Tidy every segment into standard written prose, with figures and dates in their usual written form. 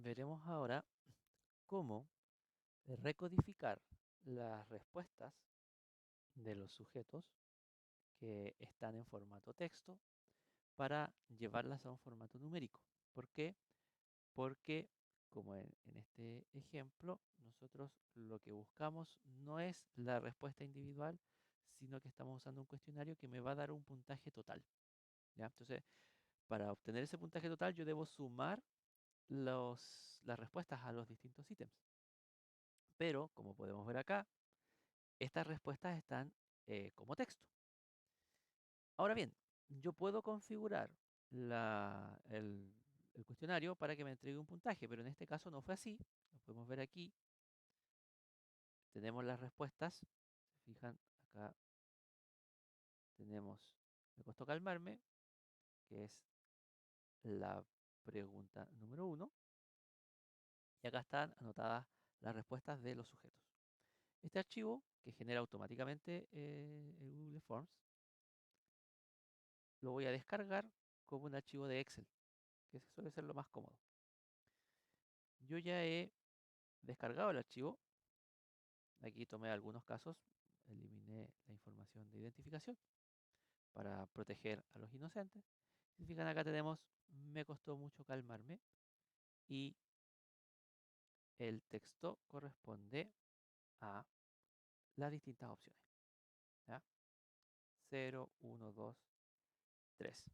veremos ahora cómo recodificar las respuestas de los sujetos que están en formato texto para llevarlas a un formato numérico. ¿Por qué? Porque, como en este ejemplo, nosotros lo que buscamos no es la respuesta individual, sino que estamos usando un cuestionario que me va a dar un puntaje total. ¿Ya? Entonces, para obtener ese puntaje total, yo debo sumar las respuestas a los distintos ítems. Pero, como podemos ver acá, estas respuestas están como texto. Ahora bien, yo puedo configurar el cuestionario para que me entregue un puntaje, pero en este caso no fue así. Lo podemos ver aquí. Tenemos las respuestas. Se fijan, acá tenemos, me costó calmarme, que es la pregunta número 1. Y acá están anotadas las respuestas de los sujetos. Este archivo, que genera automáticamente el Google Forms, lo voy a descargar como un archivo de Excel, que suele ser lo más cómodo. Yo ya he descargado el archivo. Aquí tomé algunos casos, eliminé la información de identificación para proteger a los inocentes. Si fijan, acá tenemos, me costó mucho calmarme, y el texto corresponde a las distintas opciones. ¿Ya? 0, 1, 2, 3.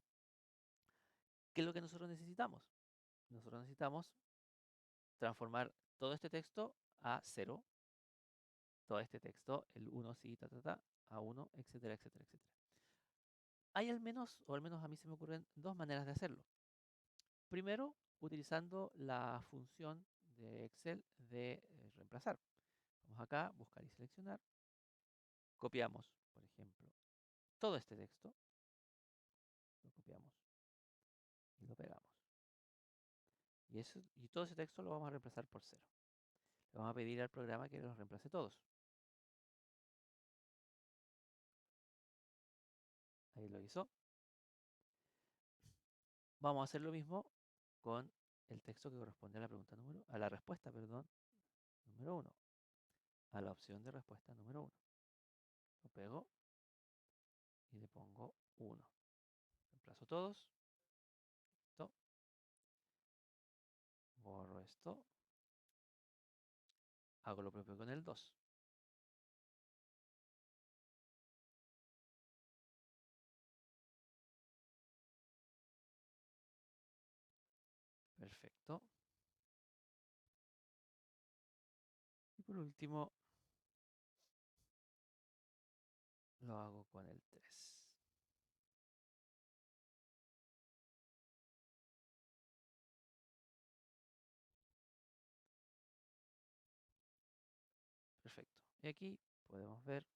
¿Qué es lo que nosotros necesitamos? Nosotros necesitamos transformar todo este texto a 0, todo este texto, el 1 sí, a 1, etcétera, etcétera, etcétera. Hay al menos a mí se me ocurren dos maneras de hacerlo. Primero, utilizando la función de Excel de reemplazar. Vamos acá, buscar y seleccionar. Copiamos, por ejemplo, todo este texto. Lo copiamos y lo pegamos. Y todo ese texto lo vamos a reemplazar por 0. Le vamos a pedir al programa que los reemplace todos. Ahí lo hizo. Vamos a hacer lo mismo con el texto que corresponde a la pregunta a la respuesta, perdón, número 1. A la opción de respuesta número 1. Lo pego y le pongo 1. Reemplazo todos. Listo. Borro esto. Hago lo propio con el 2. Perfecto. Y por último, lo hago con el 3. Perfecto. Y aquí podemos ver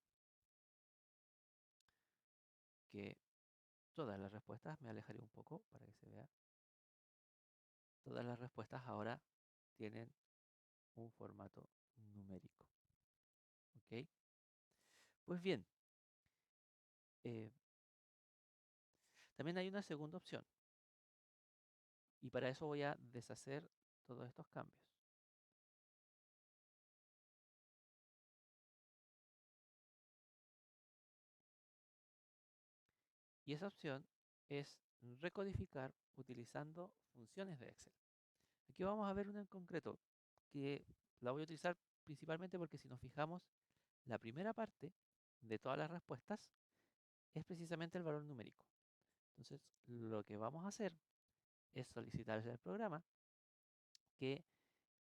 que todas las respuestas, me alejaré un poco para que se vea, todas las respuestas ahora tienen un formato numérico. ¿Ok? Pues bien, eh, también hay una segunda opción. Y para eso voy a deshacer todos estos cambios. Y esa opción es recodificar utilizando funciones de Excel. Aquí vamos a ver una en concreto que la voy a utilizar principalmente porque si nos fijamos, la primera parte de todas las respuestas es precisamente el valor numérico. Entonces, lo que vamos a hacer es solicitarle al programa que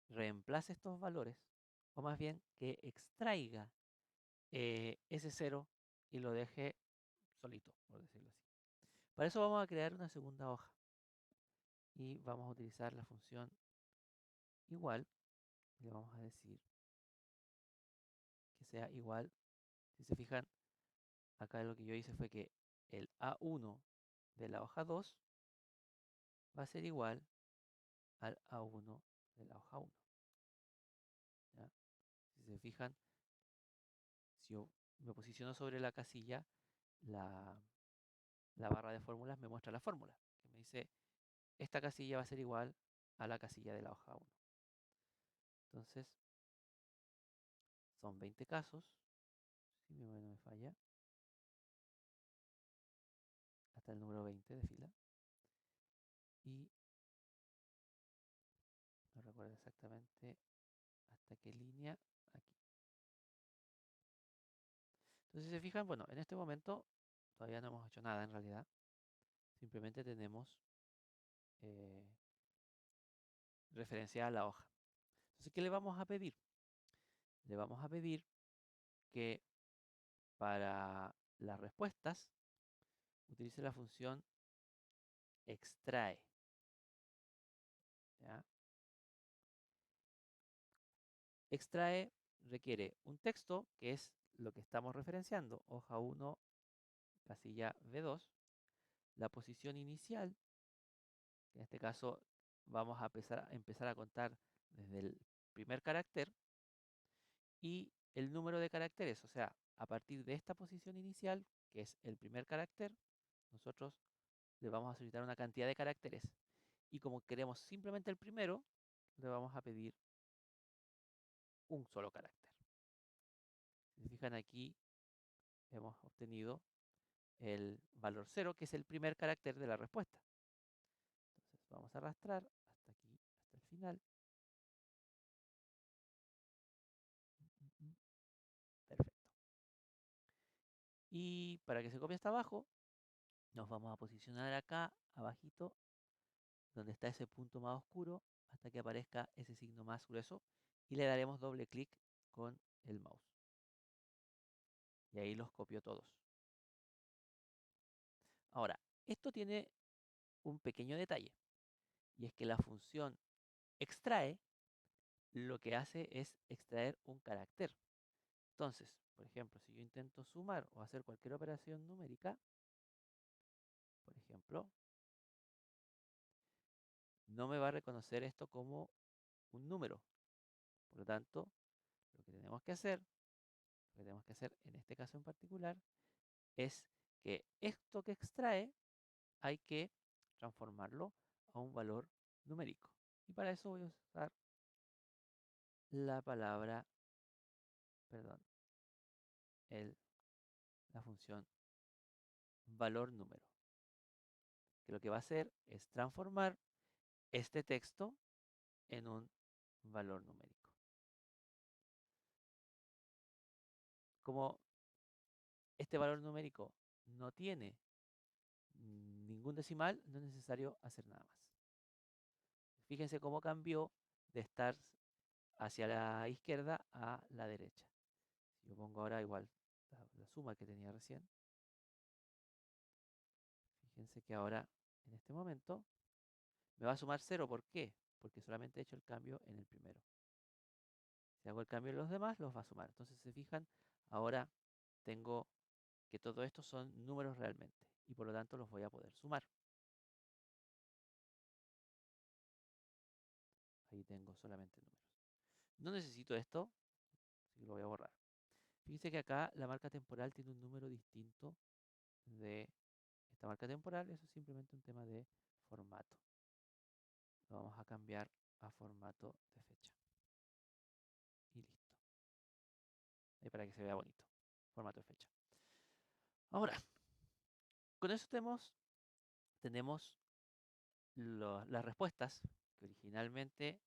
reemplace estos valores, o más bien que extraiga ese 0 y lo deje solito, por decirlo así. Para eso vamos a crear una segunda hoja y vamos a utilizar la función igual. Y le vamos a decir que sea igual. Si se fijan, acá lo que yo hice fue que el A1 de la hoja 2 va a ser igual al A1 de la hoja 1. ¿Ya? Si se fijan, si yo me posiciono sobre la casilla, la barra de fórmulas me muestra la fórmula, que me dice, esta casilla va a ser igual a la casilla de la hoja 1. Entonces, son 20 casos, si mi memoria no me falla, hasta el número 20 de fila. Y no recuerdo exactamente hasta qué línea, aquí. Entonces, si se fijan, bueno, en este momento todavía no hemos hecho nada en realidad. Simplemente tenemos eh, referenciada la hoja. Entonces, ¿qué le vamos a pedir? Le vamos a pedir que para las respuestas utilice la función extrae. ¿Ya? Extrae requiere un texto, que es lo que estamos referenciando, hoja 1, casilla B2, la posición inicial, en este caso vamos a empezar a contar desde el primer carácter, y el número de caracteres, o sea, a partir de esta posición inicial, que es el primer carácter, nosotros le vamos a solicitar una cantidad de caracteres. Y como queremos simplemente el primero, le vamos a pedir un solo carácter. Si se fijan aquí, hemos obtenido el valor 0, que es el primer carácter de la respuesta. Entonces vamos a arrastrar hasta aquí, hasta el final. Perfecto. Y para que se copie hasta abajo, nos vamos a posicionar acá, abajito, donde está ese punto más oscuro, hasta que aparezca ese signo más grueso, y le daremos doble clic con el mouse. Y ahí los copió todos. Ahora, esto tiene un pequeño detalle, y es que la función extrae lo que hace es extraer un carácter. Entonces, por ejemplo, si yo intento sumar o hacer cualquier operación numérica, por ejemplo, no me va a reconocer esto como un número. Por lo tanto, lo que tenemos que hacer en este caso en particular es que esto que extrae hay que transformarlo a un valor numérico. Y para eso voy a usar la palabra, perdón, la función valor número, que lo que va a hacer es transformar este texto en un valor numérico. Como este valor numérico no tiene ningún decimal, no es necesario hacer nada más. Fíjense cómo cambió de estar hacia la izquierda a la derecha. Si yo pongo ahora igual la suma que tenía recién, fíjense que ahora en este momento me va a sumar 0. ¿Por qué? Porque solamente he hecho el cambio en el primero. Si hago el cambio en los demás, los va a sumar. Entonces, se fijan, ahora tengo que todo esto son números realmente y por lo tanto los voy a poder sumar. Ahí tengo solamente números. No necesito esto, así que lo voy a borrar. Fíjense que acá la marca temporal tiene un número distinto de esta marca temporal. Eso es simplemente un tema de formato. Lo vamos a cambiar a formato de fecha. Y listo. Ahí para que se vea bonito. Formato de fecha. Ahora, con eso tenemos las respuestas que originalmente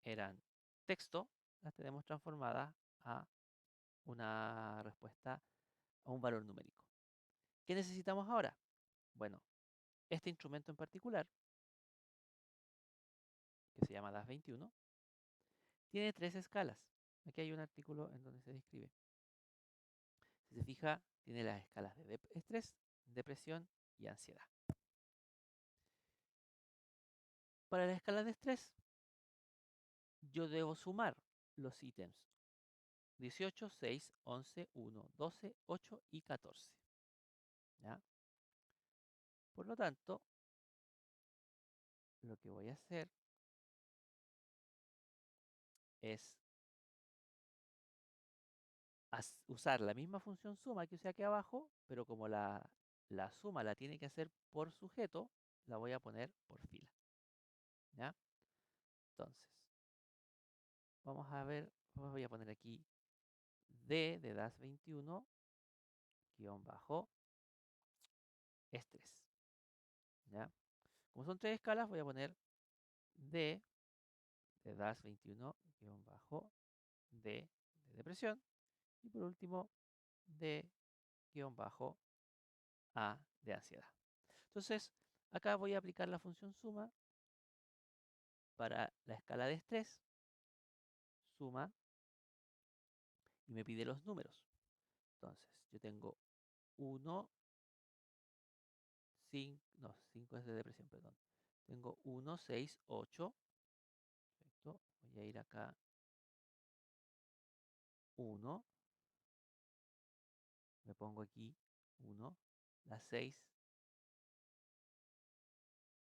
eran texto, las tenemos transformadas a una respuesta, a un valor numérico. ¿Qué necesitamos ahora? Bueno, este instrumento en particular, que se llama DAS21, tiene 3 escalas. Aquí hay un artículo en donde se describe. Si se fija, tiene las escalas de estrés, depresión y ansiedad. Para la escala de estrés, yo debo sumar los ítems 18, 6, 11, 1, 12, 8 y 14. ¿Ya? Por lo tanto, lo que voy a hacer es usar la misma función suma que usé aquí abajo, pero como la suma la tiene que hacer por sujeto, la voy a poner por fila. ¿Ya? Entonces, vamos a ver, voy a poner aquí D de DAS 21 guión bajo estrés. ¿Ya? Como son tres escalas, voy a poner D de DAS 21 guión bajo D de depresión. Y por último, D guión bajo A de ansiedad. Entonces, acá voy a aplicar la función suma para la escala de estrés, suma, y me pide los números. Entonces, yo tengo 1, 5, no, 5 es de depresión, perdón. Tengo 1, 6, 8. Perfecto. Voy a ir acá. 1. Me pongo aquí 1. La 6.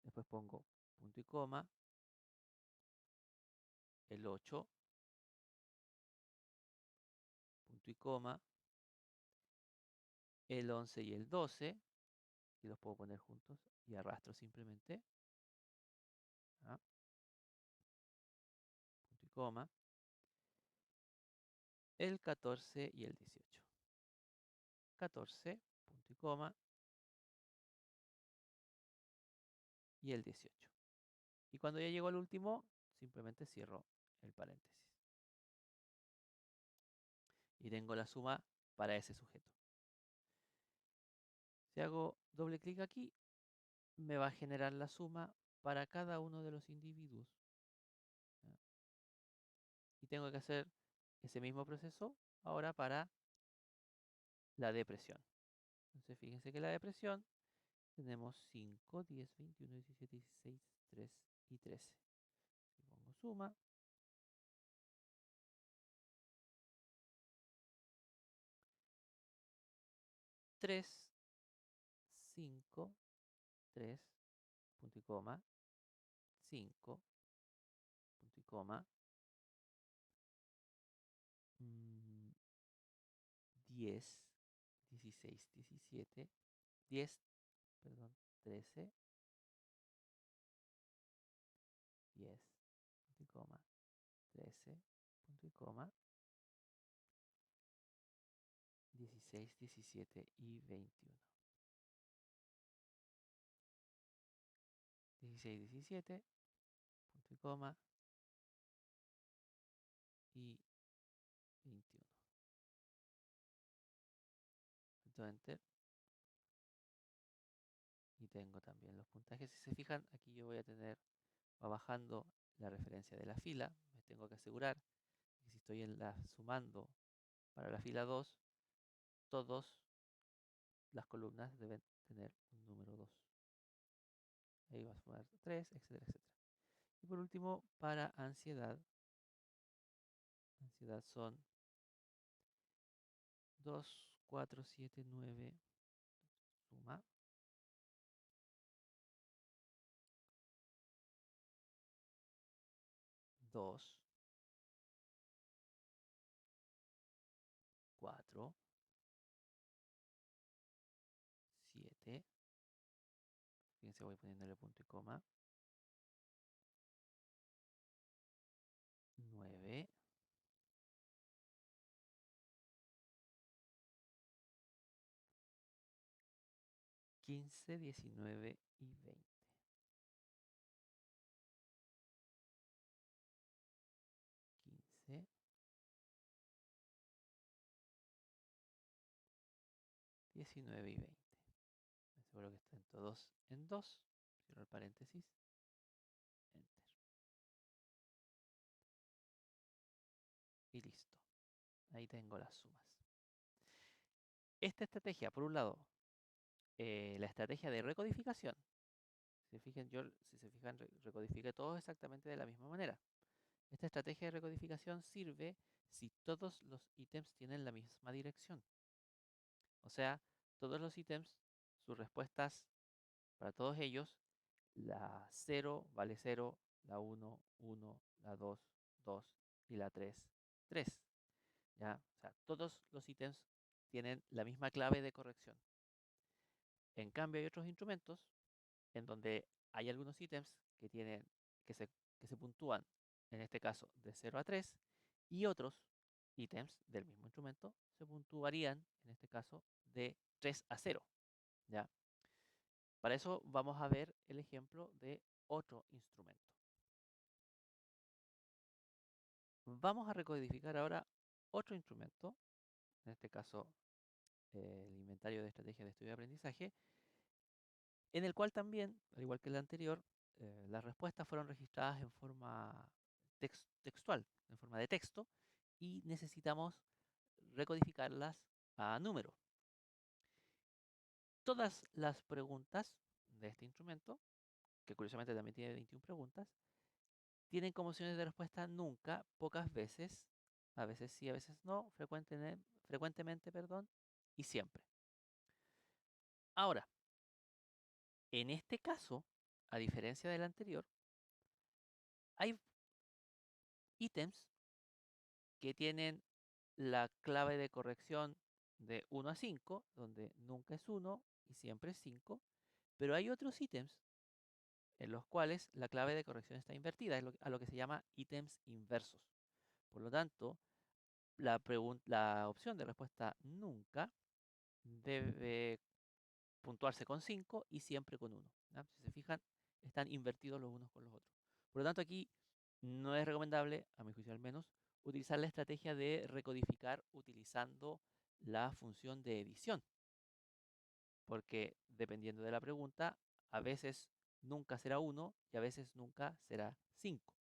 Después pongo punto y coma. El 8. Punto y coma. El 11 y el 12. Y los puedo poner juntos. Y arrastro simplemente. ¿Ah? Punto y coma. El 14 y el 18. 14, punto y coma, y el 18. Y cuando ya llego al último, simplemente cierro el paréntesis. Y tengo la suma para ese sujeto. Si hago doble clic aquí, me va a generar la suma para cada uno de los individuos. ¿Ya? Y tengo que hacer ese mismo proceso ahora para la depresión. Entonces fíjense que la depresión tenemos 5, 10, 21, 17, 16, 3 y 13. Si pongo suma, 3, 5, 3, punto y coma, 5, punto y coma, 10, 16, 17, 10, perdón, 13, 10, punto y coma, 13, punto y coma, 16, 17 y 21. 16, 17, punto y coma, y 21. Punto enter. Y tengo también los puntajes. Si se fijan, aquí yo voy a tener, va bajando la referencia de la fila. Me tengo que asegurar que si estoy en la sumando para la fila 2, todas las columnas deben tener un número 2. Ahí va a sumar 3, etcétera, etcétera. Y por último, para ansiedad, ansiedad son 2, 4, 7, 9, suma, 2, 4, 7, fíjense, voy poniéndole punto y coma, 9, 15, 19 y 20. 15, 19 y 20. Me aseguro que estén todos en 2. Cierro el paréntesis. Enter. Y listo. Ahí tengo las sumas. Esta estrategia, por un lado, la estrategia de recodificación. Si se fijan, recodifique todo exactamente de la misma manera. Esta estrategia de recodificación sirve si todos los ítems tienen la misma dirección. O sea, todos los ítems, sus respuestas para todos ellos, la 0 vale 0, la 1, 1, la 2, 2 y la 3, 3. ¿Ya? O sea, todos los ítems tienen la misma clave de corrección. En cambio, hay otros instrumentos en donde hay algunos ítems que tienen, que se puntúan en este caso de 0 a 3, y otros ítems del mismo instrumento se puntuarían, en este caso, de 3 a 0. ¿Ya? Para eso vamos a ver el ejemplo de otro instrumento. Vamos a recodificar ahora otro instrumento, en este caso el inventario de estrategias de estudio y aprendizaje, en el cual también, al igual que el anterior, las respuestas fueron registradas en forma textual, en forma de texto, y necesitamos recodificarlas a número. Todas las preguntas de este instrumento, que curiosamente también tiene 21 preguntas, tienen como opciones de respuesta nunca, pocas veces, a veces sí, a veces no, frecuentemente, perdón, y siempre. Ahora, en este caso, a diferencia del anterior, hay ítems que tienen la clave de corrección de 1 a 5, donde nunca es 1 y siempre es 5, pero hay otros ítems en los cuales la clave de corrección está invertida, a lo que se llama ítems inversos. Por lo tanto, la opción de respuesta nunca debe puntuarse con 5 y siempre con 1. Si se fijan, están invertidos los unos con los otros. Por lo tanto, aquí no es recomendable, a mi juicio al menos, utilizar la estrategia de recodificar utilizando la función de edición, porque dependiendo de la pregunta, a veces nunca será 1 y a veces nunca será 5.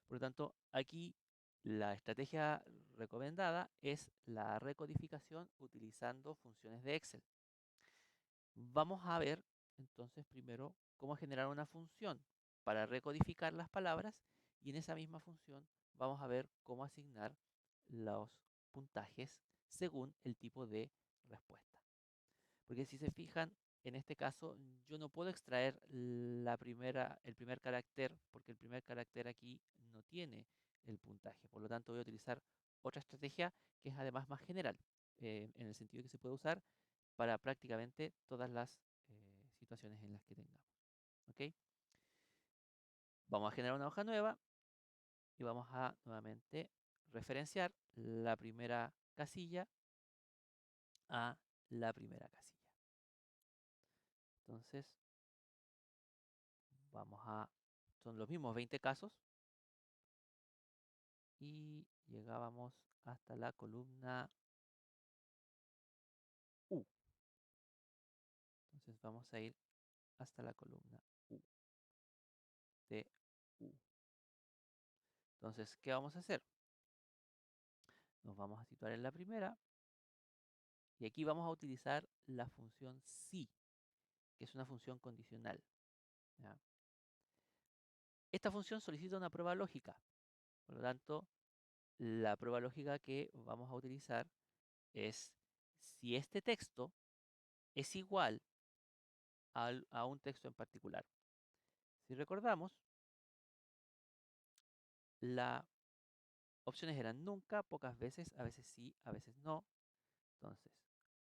Por lo tanto, aquí la estrategia recomendada es la recodificación utilizando funciones de Excel. Vamos a ver entonces primero cómo generar una función para recodificar las palabras, y en esa misma función vamos a ver cómo asignar los puntajes según el tipo de respuesta. Porque si se fijan, en este caso yo no puedo extraer el primer carácter, porque el primer carácter aquí no tiene el puntaje. Por lo tanto, voy a utilizar otra estrategia que es además más general, en el sentido que se puede usar para prácticamente todas las situaciones en las que tengamos. ¿Ok? Vamos a generar una hoja nueva y vamos a nuevamente referenciar la primera casilla a la primera casilla. Entonces, son los mismos 20 casos y llegábamos hasta la columna U. Entonces vamos a ir hasta la columna U, de U. Entonces, ¿qué vamos a hacer? Nos vamos a situar en la primera y aquí vamos a utilizar la función si, que es una función condicional. ¿Ya? Esta función solicita una prueba lógica, por lo tanto, la prueba lógica que vamos a utilizar es si este texto es igual a un texto en particular. Si recordamos, las opciones eran nunca, pocas veces, a veces sí, a veces no. Entonces,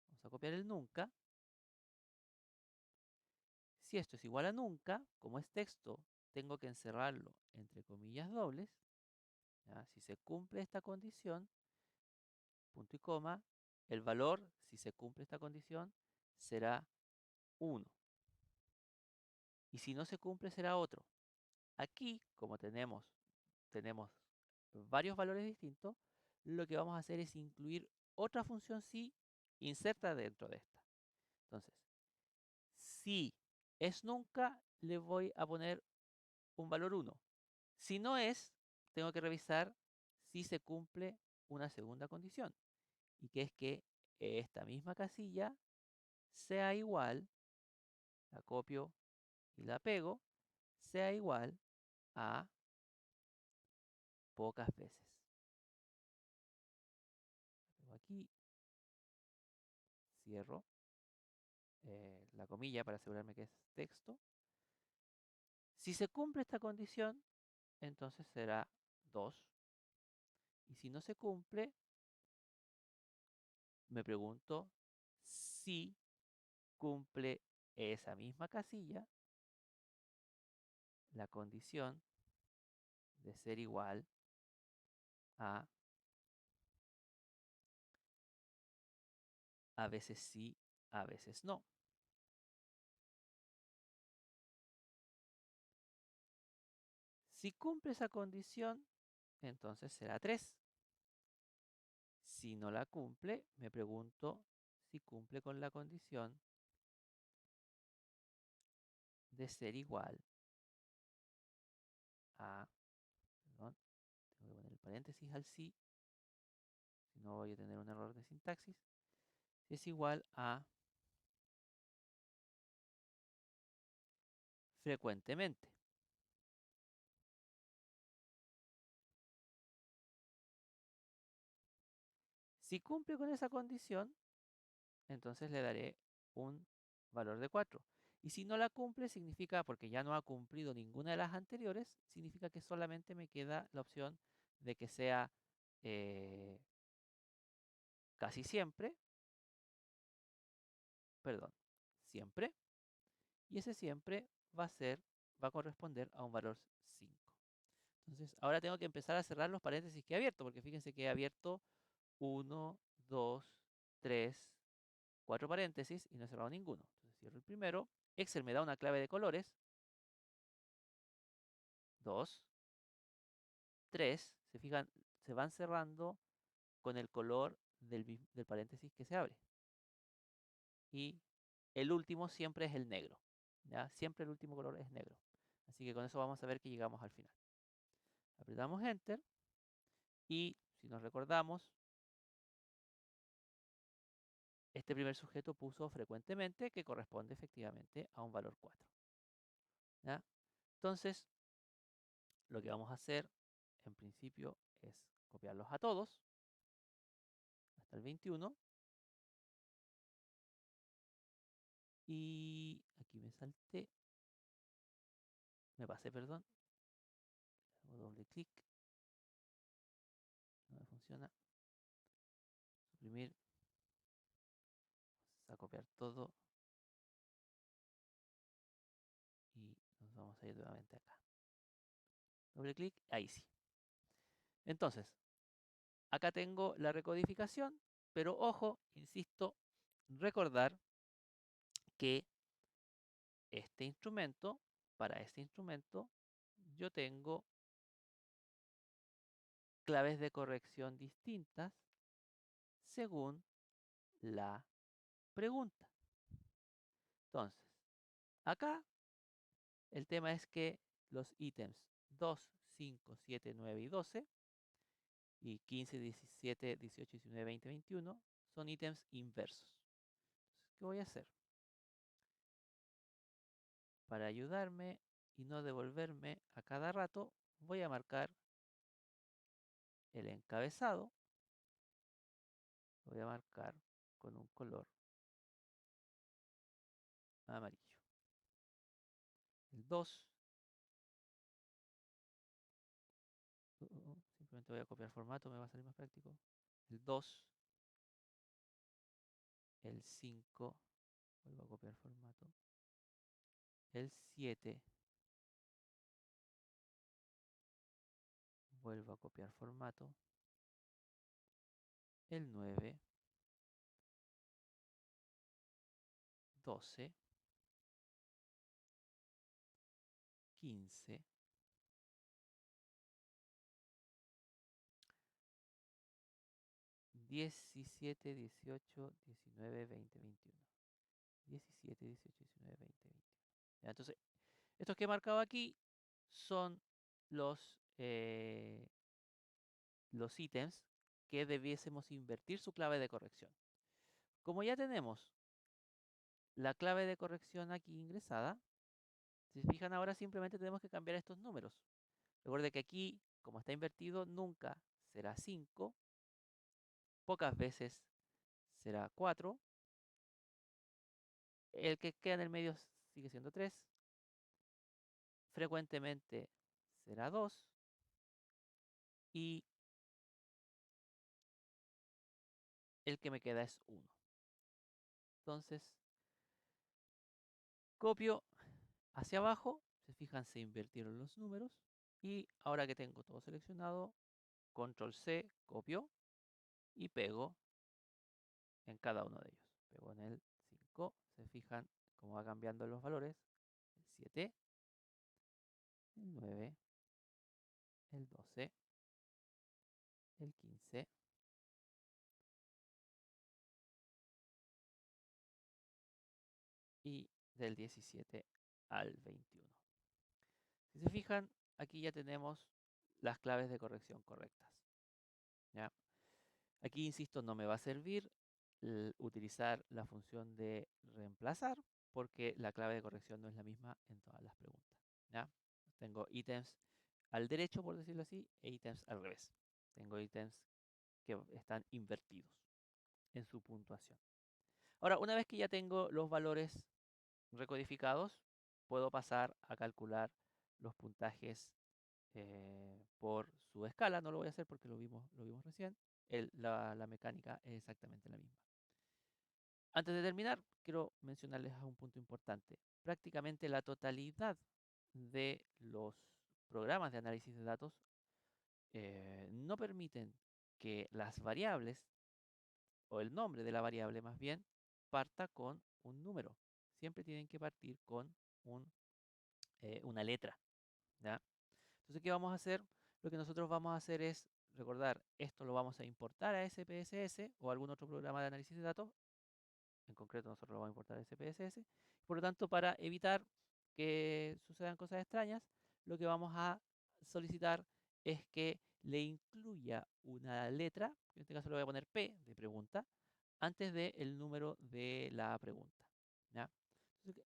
vamos a copiar el nunca. Si esto es igual a nunca, como es texto, tengo que encerrarlo entre comillas dobles. ¿Ya? Si se cumple esta condición, punto y coma, el valor, si se cumple esta condición, será 1. Y si no se cumple, será otro. Aquí, como tenemos varios valores distintos, lo que vamos a hacer es incluir otra función si inserta dentro de esta. Entonces, si es nunca, le voy a poner un valor 1. Si no es, tengo que revisar si se cumple una segunda condición, y que es que esta misma casilla sea igual, la copio y la pego, sea igual a pocas veces. La pego aquí, cierro la comilla para asegurarme que es texto. Si se cumple esta condición, entonces será 2. Y si no se cumple, me pregunto si cumple esa misma casilla la condición de ser igual a veces sí, a veces no. Si cumple esa condición, entonces será 3. Si no la cumple, me pregunto si cumple con la condición de ser igual a, perdón, tengo que poner el paréntesis al sí, si no voy a tener un error de sintaxis, si es igual a frecuentemente. Si cumple con esa condición, entonces le daré un valor de 4. Y si no la cumple, significa, porque ya no ha cumplido ninguna de las anteriores, significa que solamente me queda la opción de que sea casi siempre, perdón, siempre, y ese siempre va a corresponder a un valor 5. Entonces, ahora tengo que empezar a cerrar los paréntesis que he abierto, porque fíjense que he abierto 1, 2, 3, 4 paréntesis y no he cerrado ninguno. Entonces, cierro el primero. Excel me da una clave de colores. 2, 3. Se fijan, se van cerrando con el color del paréntesis que se abre. Y el último siempre es el negro. ¿Ya? Siempre el último color es negro. Así que con eso vamos a ver que llegamos al final. Apretamos Enter y si nos recordamos, este primer sujeto puso frecuentemente, que corresponde efectivamente a un valor 4. ¿Ya? Entonces, lo que vamos a hacer en principio es copiarlos a todos hasta el 21. Y aquí me salté, me pasé, perdón. Hago doble clic, no me funciona. Suprimir, vamos a copiar todo y nos vamos a ir nuevamente acá. Doble clic, ahí sí. Entonces, acá tengo la recodificación, pero ojo, insisto, recordar que este instrumento, para este instrumento, yo tengo claves de corrección distintas según la pregunta. Entonces, acá el tema es que los ítems 2, 5, 7, 9 y 12 y 15, 17, 18, 19, 20, 21 son ítems inversos. Entonces, ¿qué voy a hacer? Para ayudarme y no devolverme a cada rato, voy a marcar el encabezado. Lo voy a marcar con un color amarillo. El 2. Simplemente voy a copiar formato, me va a salir más práctico. El 2. El 5. Vuelvo a copiar formato. El 7. Vuelvo a copiar formato. El 9. 12. 15. 17, 18, 19, 20, 21. 17, 18, 19, 20, 21. ¿Ya? Entonces, estos que he marcado aquí son los ítems que debiésemos invertir su clave de corrección. Como ya tenemos la clave de corrección aquí ingresada, si se fijan ahora simplemente tenemos que cambiar estos números. Recuerde que aquí, como está invertido, nunca será 5, pocas veces será 4, el que queda en el medio sigue siendo 3, frecuentemente será 2 y el que me queda es 1. Entonces, copio hacia abajo, se fijan, se invirtieron los números, Y ahora que tengo todo seleccionado, control C, copio y pego en cada uno de ellos. Pego en el 5, se fijan cómo va cambiando los valores, el 7, el 9, el 12, el 15 y del 17 al 21. Si se fijan, aquí ya tenemos las claves de corrección correctas. ¿Ya? Aquí, insisto, no me va a servir utilizar la función de reemplazar porque la clave de corrección no es la misma en todas las preguntas. ¿Ya? Tengo ítems al derecho, por decirlo así, e ítems al revés. Tengo ítems que están invertidos en su puntuación. Ahora, una vez que ya tengo los valores recodificados, puedo pasar a calcular los puntajes por su escala. No lo voy a hacer porque lo vimos recién. La mecánica es exactamente la misma. Antes de terminar, quiero mencionarles un punto importante. Prácticamente la totalidad de los programas de análisis de datos no permiten que las variables, o el nombre de la variable más bien, parta con un número. Siempre tienen que partir con una letra. ¿Ya? Entonces, ¿qué vamos a hacer? Lo que nosotros vamos a hacer es recordar, esto lo vamos a importar a SPSS o algún otro programa de análisis de datos. En concreto, nosotros lo vamos a importar a SPSS. Por lo tanto, para evitar que sucedan cosas extrañas, lo que vamos a solicitar es que le incluya una letra, en este caso le voy a poner P de pregunta, antes del número de la pregunta. ¿Ya? Entonces,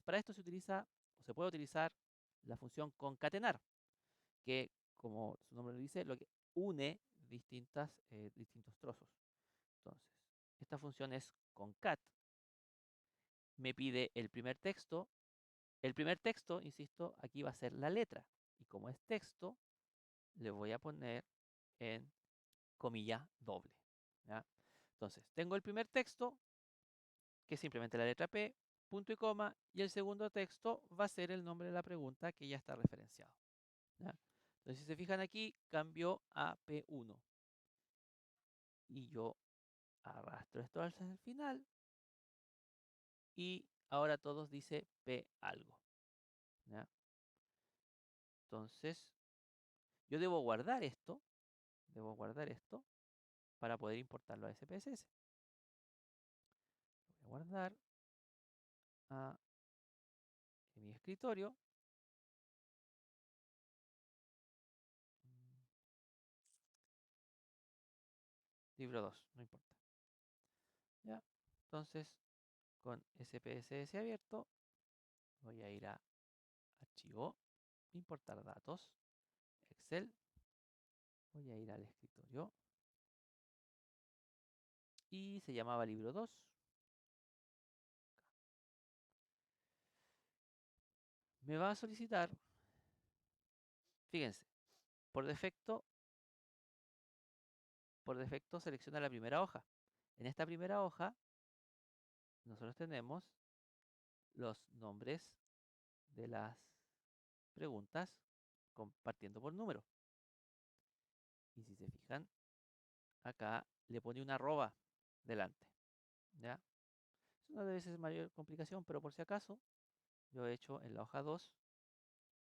para esto se utiliza, o se puede utilizar la función concatenar, que, como su nombre lo dice, lo que une distintos trozos. Entonces, esta función es concat. Me pide el primer texto. El primer texto, insisto, aquí va a ser la letra. Y como es texto, le voy a poner en comilla doble. ¿Ya? Entonces, tengo el primer texto, que es simplemente la letra P, punto y coma, y el segundo texto va a ser el nombre de la pregunta que ya está referenciado. ¿Ya? Entonces, si se fijan aquí, cambió a P1. Y yo arrastro esto hacia el final y ahora todos dice P algo. ¿Ya? Entonces, yo debo guardar esto para poder importarlo a SPSS. Lo voy a guardar en mi escritorio. Libro 2, no importa. ¿Ya? Entonces, con SPSS abierto, voy a ir a Archivo, Importar datos, Excel. Voy a ir al escritorio. Y se llamaba libro 2. Me va a solicitar, fíjense, por defecto selecciona la primera hoja. En esta primera hoja nosotros tenemos los nombres de las preguntas partiendo por número. Y si se fijan, acá le pone una arroba delante. ¿Ya? Eso no debe ser mayor complicación, pero por si acaso, yo he hecho en la hoja 2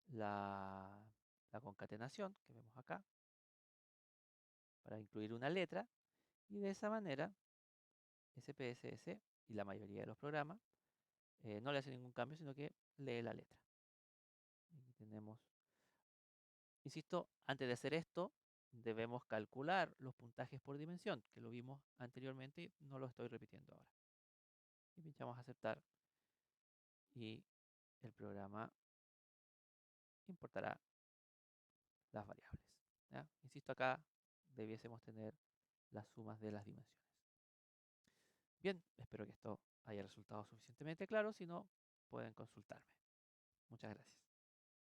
la, la concatenación que vemos acá para incluir una letra, y de esa manera SPSS y la mayoría de los programas no le hace ningún cambio, sino que lee la letra. Aquí tenemos, insisto, antes de hacer esto, debemos calcular los puntajes por dimensión, que lo vimos anteriormente y no lo estoy repitiendo ahora. Y pinchamos aceptar y el programa importará las variables. ¿Ya? Insisto, acá debiésemos tener las sumas de las dimensiones. Bien, espero que esto haya resultado suficientemente claro. Si no, pueden consultarme. Muchas gracias.